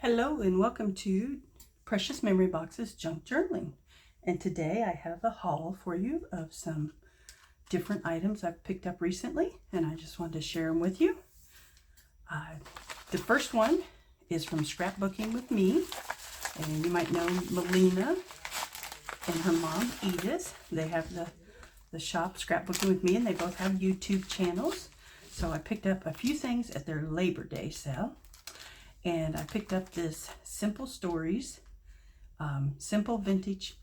Hello and welcome to Precious Memory Box's Junk Journaling. And today I have a haul for you of some different items I've picked up recently, and I just wanted to share them with you. The first one is from Scrapbooking with Me, and you might know Melina and her mom Edith. They have the shop Scrapbooking with Me, and they both have YouTube channels. So I picked up a few things at their Labor Day sale. And I picked up this Simple Stories, Simple Vintage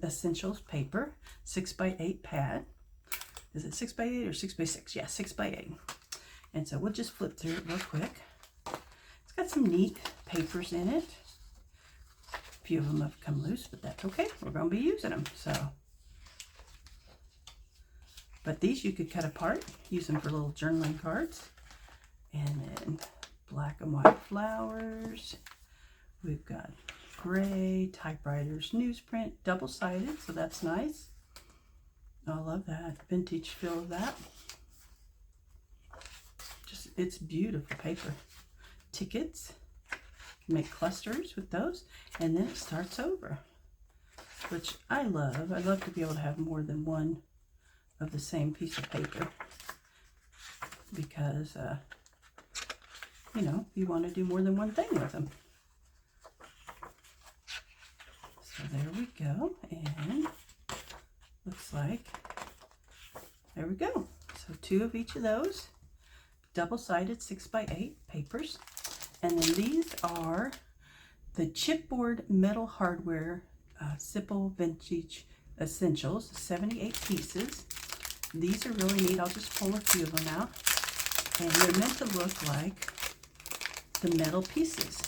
Essentials paper, 6x8 pad. Is it 6x8 or 6x6? Yeah, 6x8. And so we'll just flip through it real quick. It's got some neat papers in it. A few of them have come loose, but that's okay. We're going to be using them. But these you could cut apart, use them for little journaling cards. And then black and white flowers. We've got gray typewriters, newsprint, double-sided, so that's nice. I love that vintage feel of that. Just, it's beautiful paper. Tickets, you can make clusters with those, and then it starts over, which I love. I love to be able to have more than one of the same piece of paper because you know, you want to do more than one thing with them. So there we go, and looks like, there we go. So two of each of those, double-sided 6x8 papers. And then these are the chipboard metal hardware Simple Vintage Essentials, 78 pieces. These are really neat. I'll just pull a few of them out. And they're meant to look like the metal pieces.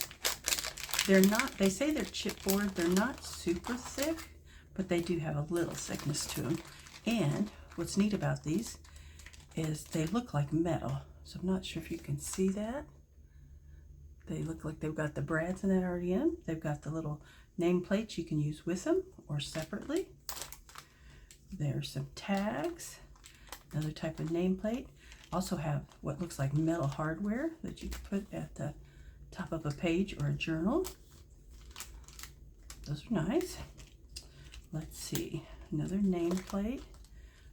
They're not, they say they're chipboard, they're not super thick, but they do have a little thickness to them. And what's neat about these is they look like metal. So I'm not sure if you can see that. They look like they've got the brads in that already in them. They've got the little nameplates you can use with them or separately. There's some tags, another type of nameplate. Also have what looks like metal hardware that you can put at the top of a page or a journal. Those are nice. Let's see, another nameplate.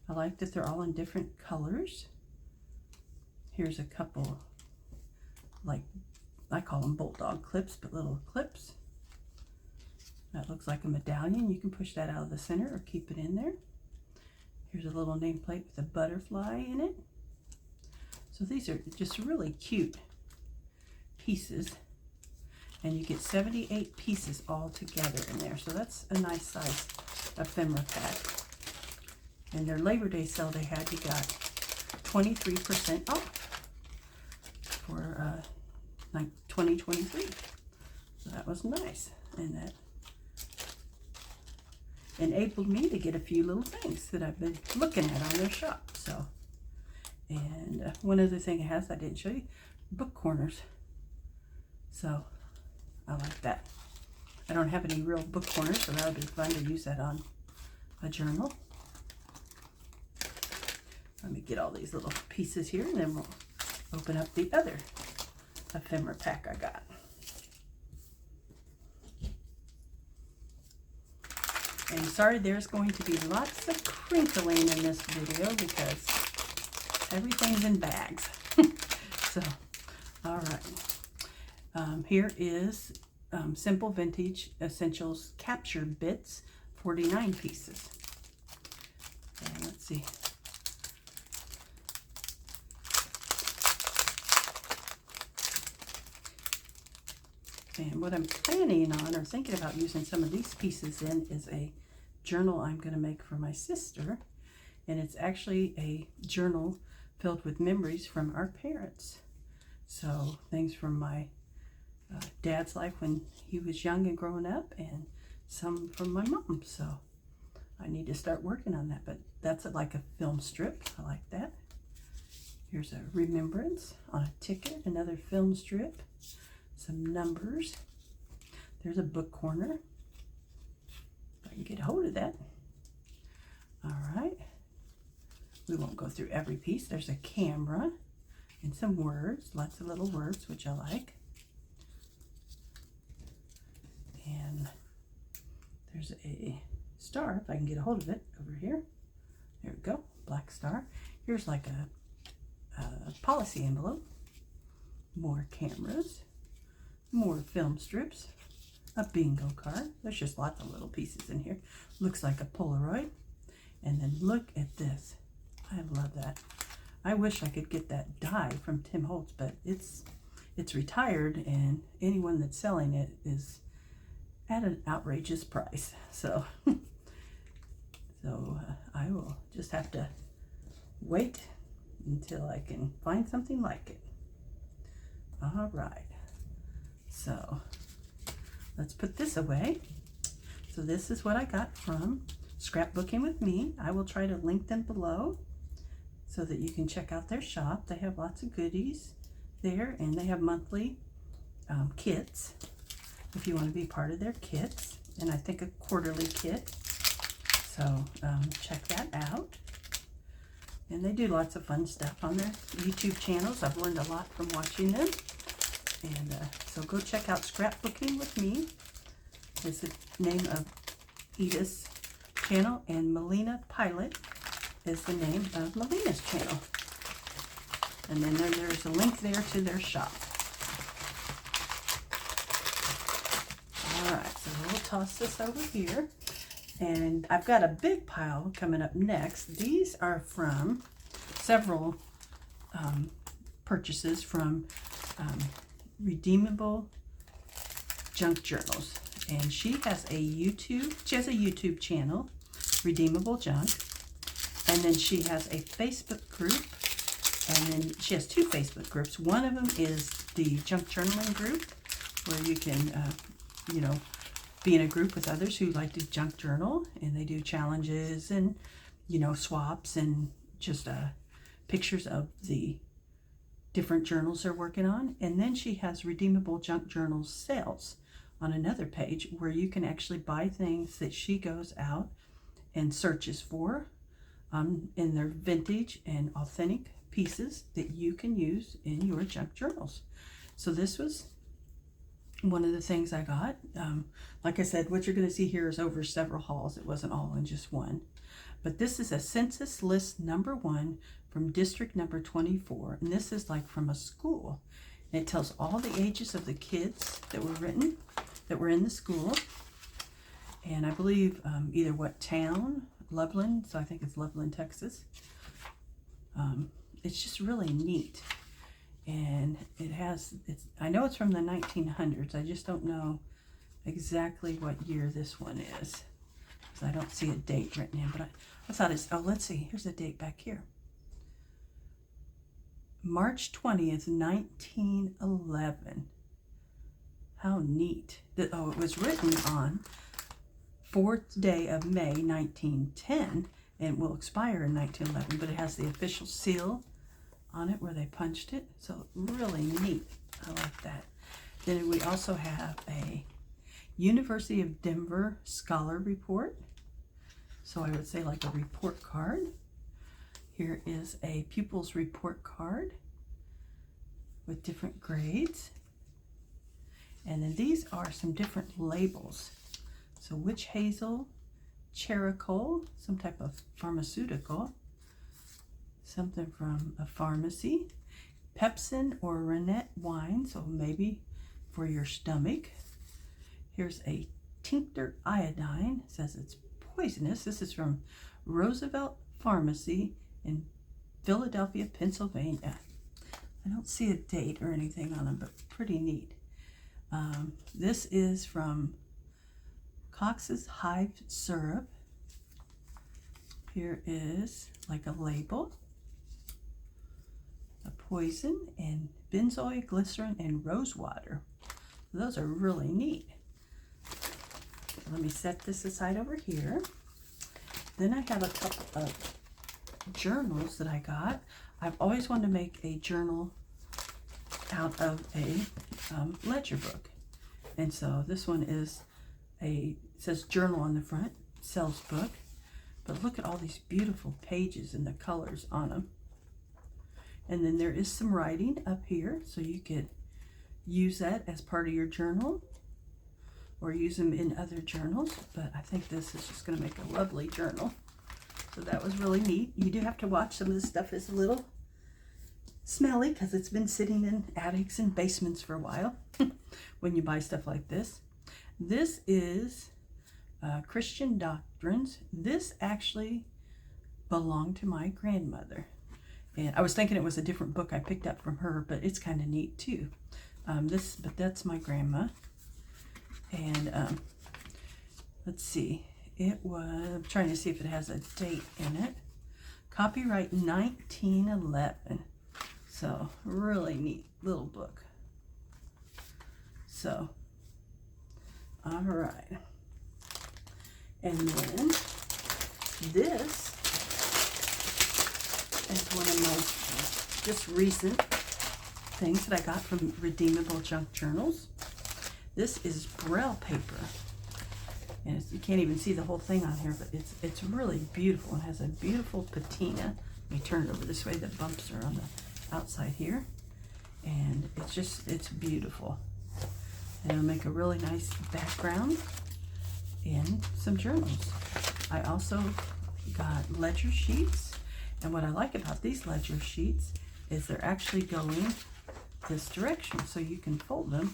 I like that they're all in different colors. Here's a couple, like, I call them bulldog clips, but little clips. That looks like a medallion. You can push that out of the center or keep it in there. Here's a little nameplate with a butterfly in it. So these are just really cute pieces, and you get 78 pieces all together in there. So that's a nice size ephemera pack. And their Labor Day sale they had, you got 23% off for 2023. So that was nice, and that enabled me to get a few little things that I've been looking at on their shop. So, and one other thing it has I didn't show you, book corners. So I like that. I don't have any real book corners, so that would be fun to use that on a journal. Let me get all these little pieces here, and then we'll open up the other ephemera pack I got. And sorry, there's going to be lots of crinkling in this video because everything's in bags. So, all right. Here is Simple Vintage Essentials Capture Bits, 49 pieces. And let's see. And what I'm planning on or thinking about using some of these pieces in is a journal I'm going to make for my sister. And it's actually a journal filled with memories from our parents. So things from my dad's life when he was young and growing up, and some from my mom. So I need to start working on that, but that's like a film strip. I like that. Here's a remembrance on a ticket, another film strip, some numbers. There's a book corner. If I can get a hold of that. All right. We won't go through every piece. There's a camera and some words, lots of little words, which I like. There's a star, if I can get a hold of it, over here. There we go, black star. Here's like a policy envelope. More cameras. More film strips. A bingo card. There's just lots of little pieces in here. Looks like a Polaroid. And then look at this. I love that. I wish I could get that die from Tim Holtz, but it's retired, and anyone that's selling it is at an outrageous price. So, I will just have to wait until I can find something like it. All right. So let's put this away. So this is what I got from Scrapbooking with Me. I will try to link them below so that you can check out their shop. They have lots of goodies there, and they have monthly kits if you want to be part of their kits, and I think a quarterly kit. So check that out. And they do lots of fun stuff on their YouTube channels. I've learned a lot from watching them. And so go check out Scrapbooking with Me. Is the name of Edith's channel, and Melina Pilot is the name of Melina's channel. And then there's a link there to their shop. All right, so we'll toss this over here. And I've got a big pile coming up next. These are from several purchases from Redeemable junk journals, and she has a YouTube channel, Redeemable Junk, and then she has a Facebook group, and then she has two Facebook groups. One of them is the junk journaling group, where you can be in a group with others who like to junk journal, and they do challenges and swaps and just pictures of the different journals they're working on. And then she has Redeemable Junk Journals sales on another page, where you can actually buy things that she goes out and searches for in their vintage and authentic pieces that you can use in your junk journals. So this was one of the things I got. Like I said, what you're going to see here is over several hauls. It wasn't all in just one. But this is a census list number 1 from district number 24. And this is like from a school. And it tells all the ages of the kids that were written, that were in the school. And I believe either what town, Loveland, so I think it's Loveland, Texas. It's just really neat. And I know it's from the 1900s. I just don't know exactly what year this one is, because I don't see a date written in. But I thought let's see, here's a date back here. March 20th, 1911. How neat. It was written on 4th day of May, 1910, and will expire in 1911, but it has the official seal on it where they punched it. So really neat. I like that. Then we also have a University of Denver Scholar Report. So I would say like a report card. Here is a pupil's report card with different grades. And then these are some different labels. So witch hazel, charcoal, some type of pharmaceutical, something from a pharmacy, Pepsin or Rennet wine, so maybe for your stomach. Here's a tincture iodine. It says it's poisonous. This is from Roosevelt Pharmacy in Philadelphia, Pennsylvania. I don't see a date or anything on them, but pretty neat. This is from Cox's Hive Syrup. Here is like a label. A poison and benzoyl, glycerin, and rose water. Those are really neat. Let me set this aside over here. Then I have a couple of journals that I got. I've always wanted to make a journal out of a ledger book. And so this one is it says journal on the front, sells book. But look at all these beautiful pages and the colors on them. And then there is some writing up here, so you could use that as part of your journal. or use them in other journals, but I think this is just going to make a lovely journal. So that was really neat. You do have to watch. Some of this stuff is a little smelly because it's been sitting in attics and basements for a while when you buy stuff like this. This is Christian Doctrines. This actually belonged to my grandmother. And I was thinking it was a different book I picked up from her, but it's kind of neat too. But that's my grandma. And let's see. It was, I'm trying to see if it has a date in it. Copyright 1911. So, really neat little book. So, all right. And then this is one of my just recent things that I got from Redeemable Junk Journals. This is Braille paper. And you can't even see the whole thing on here, but it's really beautiful. It has a beautiful patina. Let me turn it over this way. The bumps are on the outside here. And it's beautiful. And it'll make a really nice background in some journals. I also got ledger sheets. And what I like about these ledger sheets is they're actually going this direction. So you can fold them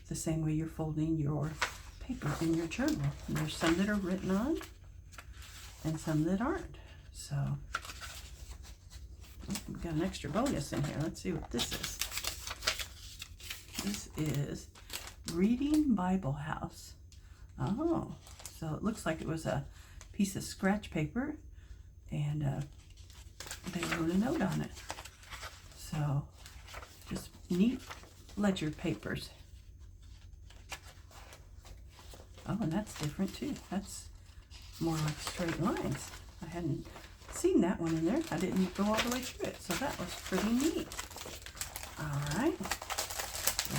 the same way you're folding your paper in your journal. And there's some that are written on and some that aren't. So we've got an extra bonus in here. Let's see what this is. This is Reading Bible House. Oh, so it looks like it was a piece of scratch paper and they wrote a note on it. So just neat ledger papers. Oh, and that's different too. That's more like straight lines. I hadn't seen that one in there. I didn't go all the way through it, so that was pretty neat. All right.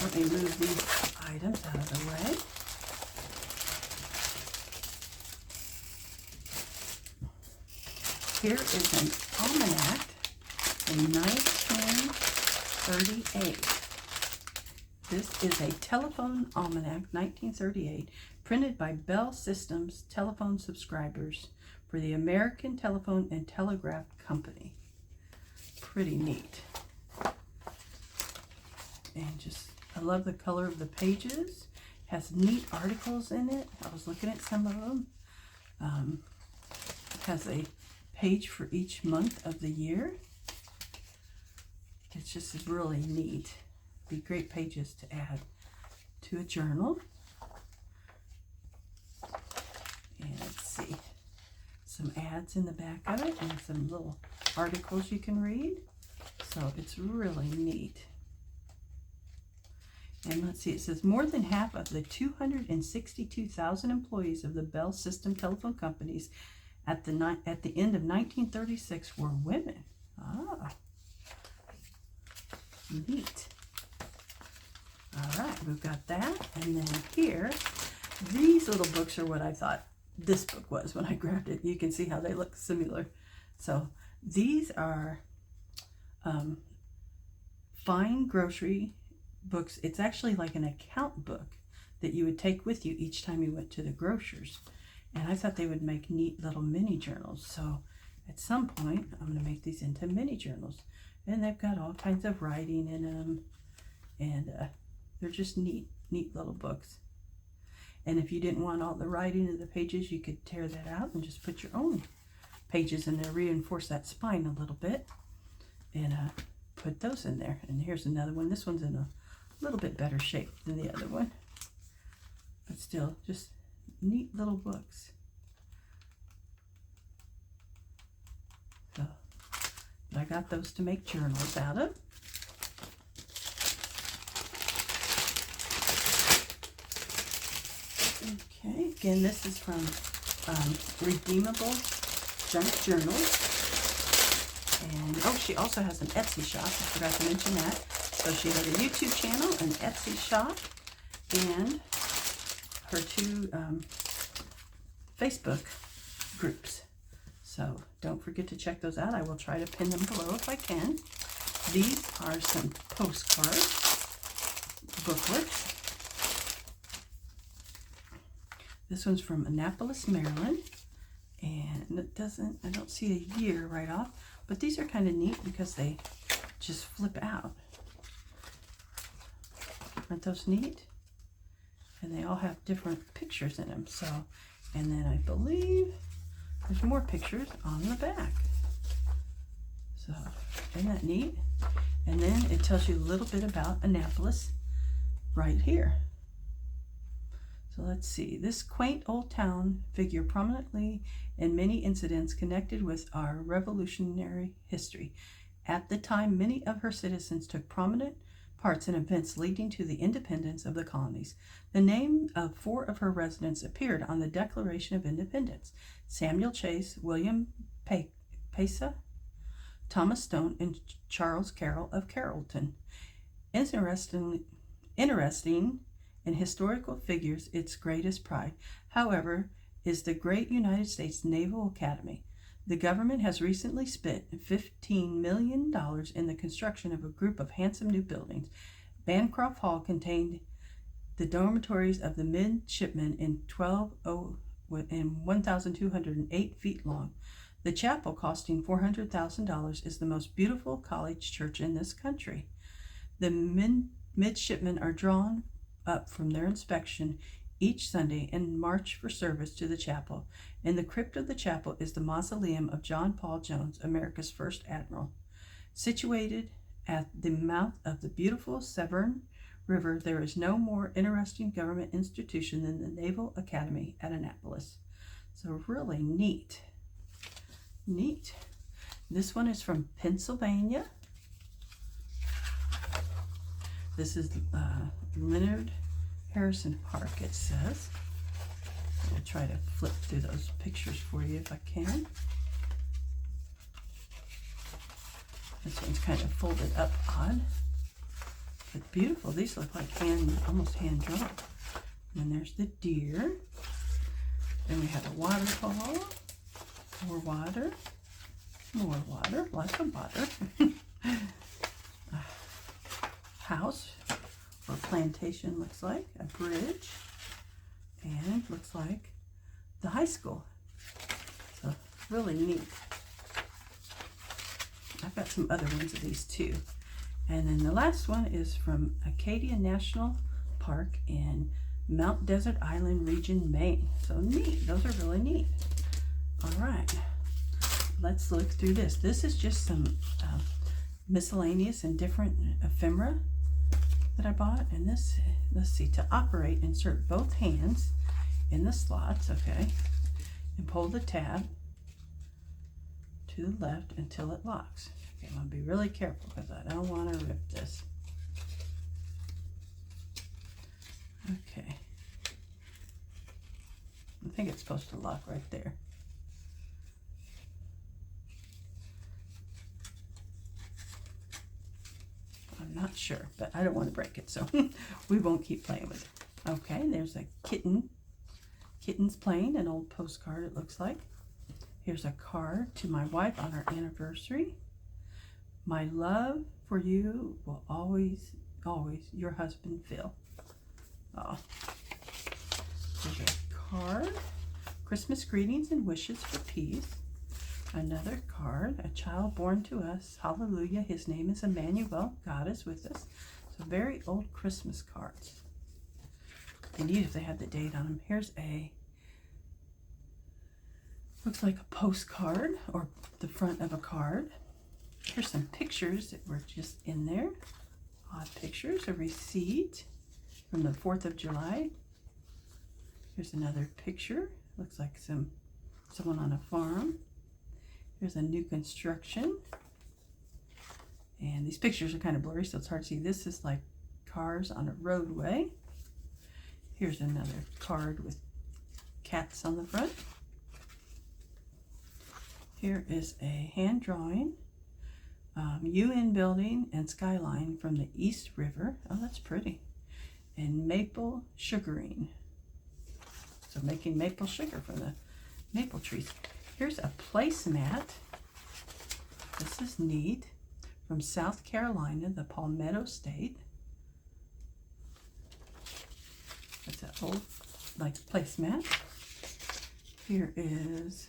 Let me move these items out of the way. Here is an almanac in 1938. This is a telephone almanac, 1938, printed by Bell Systems telephone subscribers for the American Telephone and Telegraph Company. Pretty neat. And just, I love the color of the pages. Has neat articles in it. I was looking at some of them. It has a page for each month of the year. It's just really neat. Be great pages to add to a journal. And let's see, some ads in the back of it and some little articles you can read. So it's really neat. And let's see, it says more than half of the 262,000 employees of the Bell System telephone companies at the end of 1936 were women. Ah, neat. All right, we've got that. And then here, these little books are what I thought this book was when I grabbed it. You can see how they look similar. So these are fine grocery books. It's actually like an account book that you would take with you each time you went to the grocers. And I thought they would make neat little mini journals. So at some point, I'm going to make these into mini journals. And they've got all kinds of writing in them. And they're just neat little books. And if you didn't want all the writing of the pages, you could tear that out and just put your own pages in there, reinforce that spine a little bit, and put those in there. And here's another one. This one's in a little bit better shape than the other one, but still just neat little books. So, but I got those to make journals out of. Okay, again, this is from Redeemable Junk Journals. And, oh, she also has an Etsy shop. I forgot to mention that. So she has a YouTube channel, an Etsy shop, and her 2 Facebook groups. So don't forget to check those out. I will try to pin them below if I can. These are some postcard booklets. This one's from Annapolis, Maryland. And it doesn't, I don't see a year right off, but these are kind of neat because they just flip out. Aren't those neat? And they all have different pictures in them. So, and then I believe there's more pictures on the back. So, isn't that neat? And then it tells you a little bit about Annapolis right here. So let's see. This quaint old town figured prominently in many incidents connected with our revolutionary history. At the time, many of her citizens took prominent parts in events leading to the independence of the colonies. The name of 4 of her residents appeared on the Declaration of Independence: Samuel Chase, William Pesa, Thomas Stone, and Charles Carroll of Carrollton. Interesting and historical figures, its greatest pride, however, is the great United States Naval Academy. The government has recently spent $15 million in the construction of a group of handsome new buildings. Bancroft Hall contained the dormitories of the midshipmen in 1,208 feet long. The chapel, costing $400,000, is the most beautiful college church in this country. The midshipmen are drawn up from their inspection each Sunday and march for service to the chapel. In the crypt of the chapel is the mausoleum of John Paul Jones, America's first admiral. Situated at the mouth of the beautiful Severn River, there is no more interesting government institution than the Naval Academy at Annapolis. So really neat. Neat. This one is from Pennsylvania. This is Leonard Harrison Park, it says. I'll try to flip through those pictures for you if I can. This one's kind of folded up odd, but beautiful. These look like almost hand drawn. And then there's the deer. Then we have a waterfall, more water, lots of water. House or plantation, looks like a bridge, and looks like the high school. So really neat. I've got some other ones of these too. And then the last one is from Acadia National Park in Mount Desert Island region, Maine. So neat. Those are really neat. All right, let's look through this. This is just some miscellaneous and different ephemera that I bought. And this, let's see, to operate, insert both hands in the slots, okay, and pull the tab to the left until it locks. Okay, I'm gonna be really careful because I don't want to rip this. Okay, I think it's supposed to lock right there. I'm not sure, but I don't want to break it, so we won't keep playing with it. Okay, there's a kitten. Kitten's playing, an old postcard it looks like. Here's a card to my wife on our anniversary. My love for you will always, always, your husband, Phil. Oh. There's a card. Christmas greetings and wishes for peace. Another card, a child born to us. Hallelujah. His name is Emmanuel. God is with us. So very old Christmas cards. It'd be neat if they had the date on them. Here's a, looks like a postcard or the front of a card. Here's some pictures that were just in there. Odd pictures. A receipt from the 4th of July. Here's another picture. Looks like someone on a farm. Here's a new construction. And these pictures are kind of blurry, so it's hard to see. This is like cars on a roadway. Here's another card with cats on the front. Here is a hand drawing. UN building and skyline from the East River. Oh, that's pretty. And maple sugaring. So making maple sugar from the maple trees. Here's a placemat. This is neat. From South Carolina, the Palmetto State. That's an old like placemat. Here is,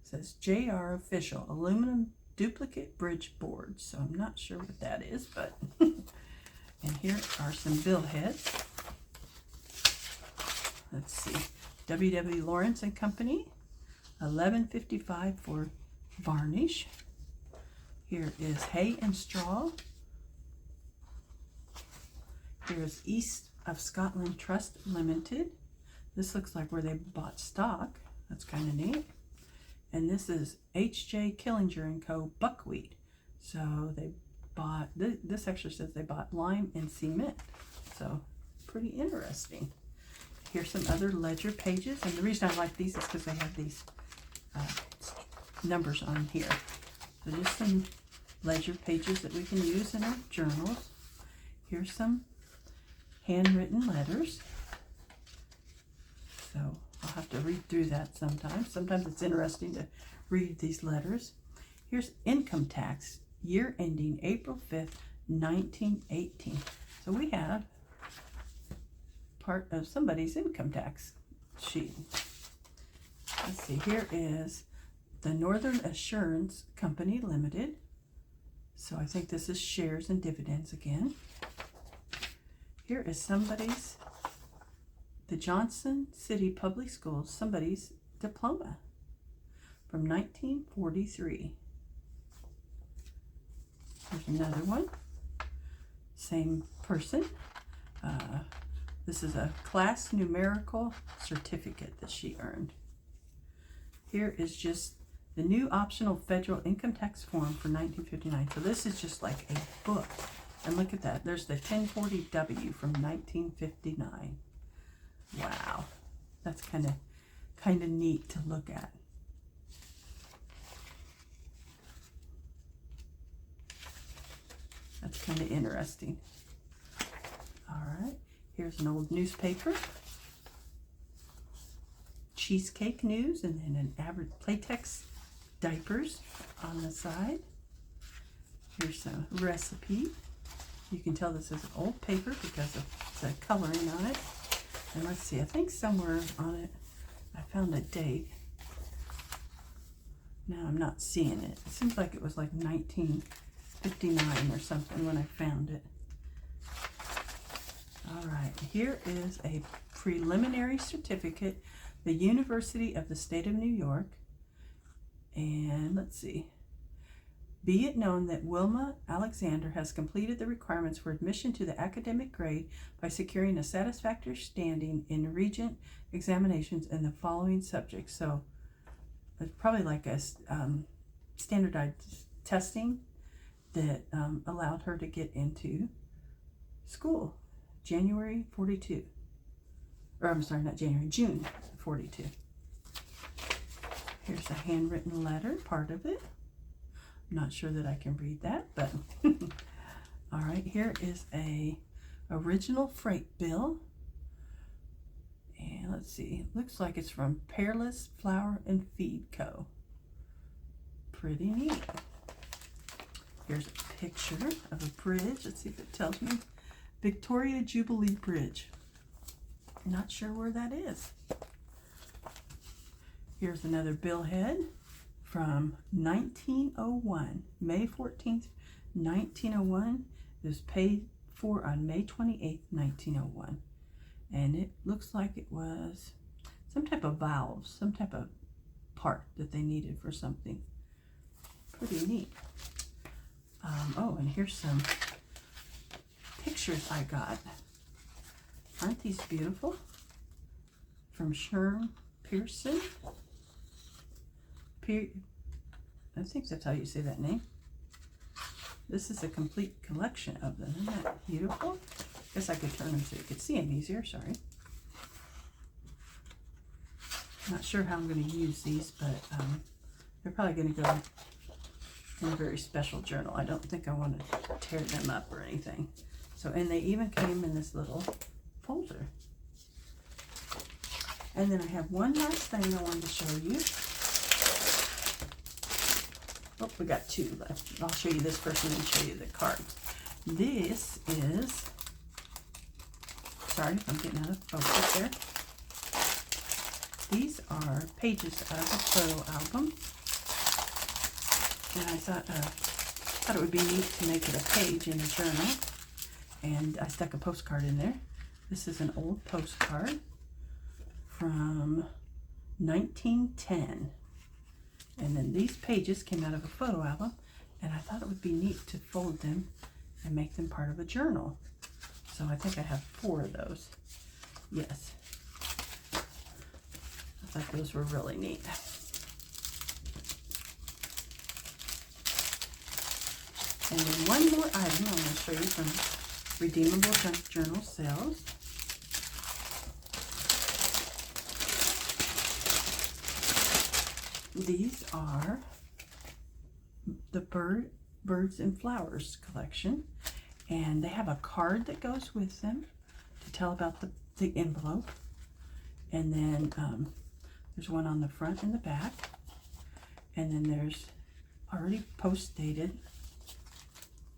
says JR Official Aluminum Duplicate Bridge Board. So I'm not sure what that is, but and here are some bill heads. Let's see, W.W. Lawrence and Company, $11.55 for varnish. Here is Hay and Straw. Here is East of Scotland Trust Limited. This looks like where they bought stock. That's kind of neat. And this is H.J. Killinger and Co. Buckwheat. So they bought, this actually says they bought lime and cement. So pretty interesting. Here's some other ledger pages. And the reason I like these is because they have these numbers on here. So just some ledger pages that we can use in our journals. Here's some handwritten letters. So I'll have to read through that sometimes. Sometimes it's interesting to read these letters. Here's income tax, year ending April 5th, 1918. So we have part of somebody's income tax sheet. Let's see, here is the Northern Assurance Company Limited. So I think this is shares and dividends again. Here is somebody's, the Johnson City Public Schools, somebody's diploma from 1943. Here's another one, same person. This is a class numerical certificate that she earned. Here is just the new optional federal income tax form for 1959. So this is just like a book. And look at that. There's the 1040W from 1959. Wow. That's kind of neat to look at. That's kind of interesting. All right. Here's an old newspaper. Cheesecake News, and then an average Playtex diapers on the side. Here's a recipe. You can tell this is old paper because of the coloring on it. And let's see, I think somewhere on it I found a date. Now I'm not seeing it. It seems like it was like 1959 or something when I found it. All right, here is a preliminary certificate, the University of the State of New York. And let's see. Be it known that Wilma Alexander has completed the requirements for admission to the academic grade by securing a satisfactory standing in Regent examinations in the following subjects. So it's probably like a standardized testing that allowed her to get into school. January 42. Or I'm sorry, not January, June 42. Here's a handwritten letter, part of it. I'm not sure that I can read that, but all right, here is a original freight bill. And let's see, looks like it's from Peerless Flour and Feed Co. Pretty neat. Here's a picture of a bridge. Let's see if it tells me. Victoria Jubilee Bridge. Not sure where that is. Here's another billhead from 1901, May 14th, 1901. It was paid for on May 28th, 1901. And it looks like it was some type of valve, some type of part that they needed for something. Pretty neat. Oh, and here's some pictures I got. Aren't these beautiful? From Sherm Pearson. I think that's how you say that name. This is a complete collection of them. Isn't that beautiful? Guess I could turn them so you could see them easier. Sorry. Not sure how I'm going to use these, but they're probably going to go in a very special journal. I don't think I want to tear them up or anything. So, and they even came in this little folder. And then I have one last thing I wanted to show you. Oh, we got two left. I'll show you this first and then show you the card. This is Sorry if I'm getting out of focus there. These are pages out of a photo album. And I thought it would be neat to make it a page in a journal. And I stuck a postcard in there. This is an old postcard from 1910. And then these pages came out of a photo album, and I thought it would be neat to fold them and make them part of a journal. So I think I have 4 of those. Yes. I thought those were really neat. And then one more item I'm going to show you from Redeemable Junk Journal sales. These are the Birds and Flowers collection, and they have a card that goes with them to tell about the envelope, and then there's one on the front and the back, and then there's already post-dated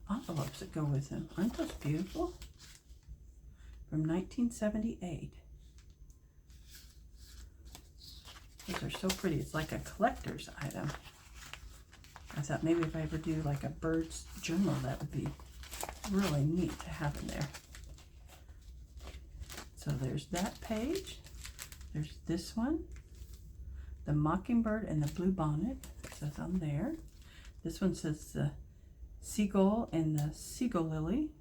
envelopes that go with them. Aren't those beautiful? From 1978. Those are so pretty. It's like a collector's item. I thought maybe if I ever do like a bird's journal, that would be really neat to have in there. So there's that page. There's this one. The Mockingbird and the Blue Bonnet. It says on there. This one says the Seagull and the Seagull Lily.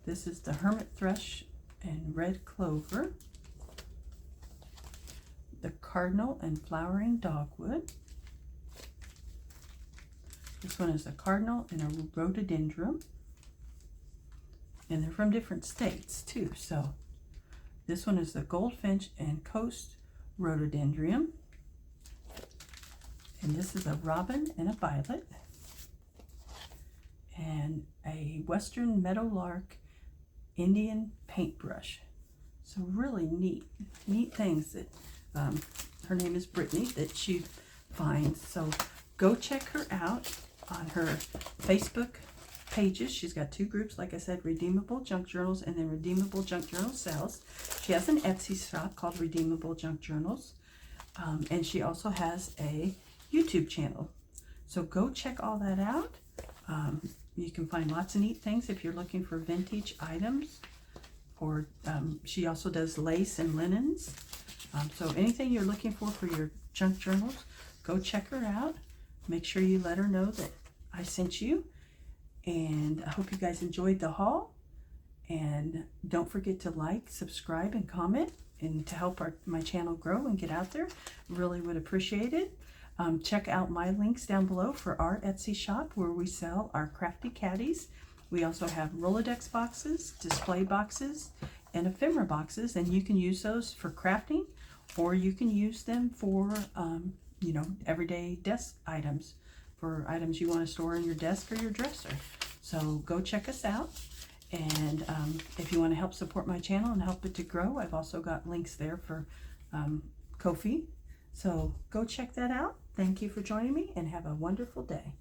This is the Hermit Thrush and Red Clover. The Cardinal and Flowering Dogwood. This one is a cardinal and a rhododendron. And they're from different states too. So this one is the Goldfinch and Coast Rhododendron. And this is a robin and a violet. And a Western Meadowlark Indian paintbrush. So really neat things that her name is Brittany, that she finds. So go check her out on her Facebook pages. She's got 2 groups, like I said, Redeemable Junk Journals and then Redeemable Junk Journal Sales. She has an Etsy shop called Redeemable Junk Journals. And she also has a YouTube channel. So go check all that out. You can find lots of neat things if you're looking for vintage items. Or she also does lace and linens. So anything you're looking for your junk journals, go check her out. Make sure you let her know that I sent you. And I hope you guys enjoyed the haul. And don't forget to like, subscribe, and comment. And to help my channel grow and get out there, really would appreciate it. Check out my links down below for our Etsy shop where we sell our crafty caddies. We also have Rolodex boxes, display boxes, and ephemera boxes, and you can use those for crafting, or you can use them for, everyday desk items, for items you want to store in your desk or your dresser. So go check us out, and if you want to help support my channel and help it to grow, I've also got links there for Ko-fi. So go check that out. Thank you for joining me, and have a wonderful day.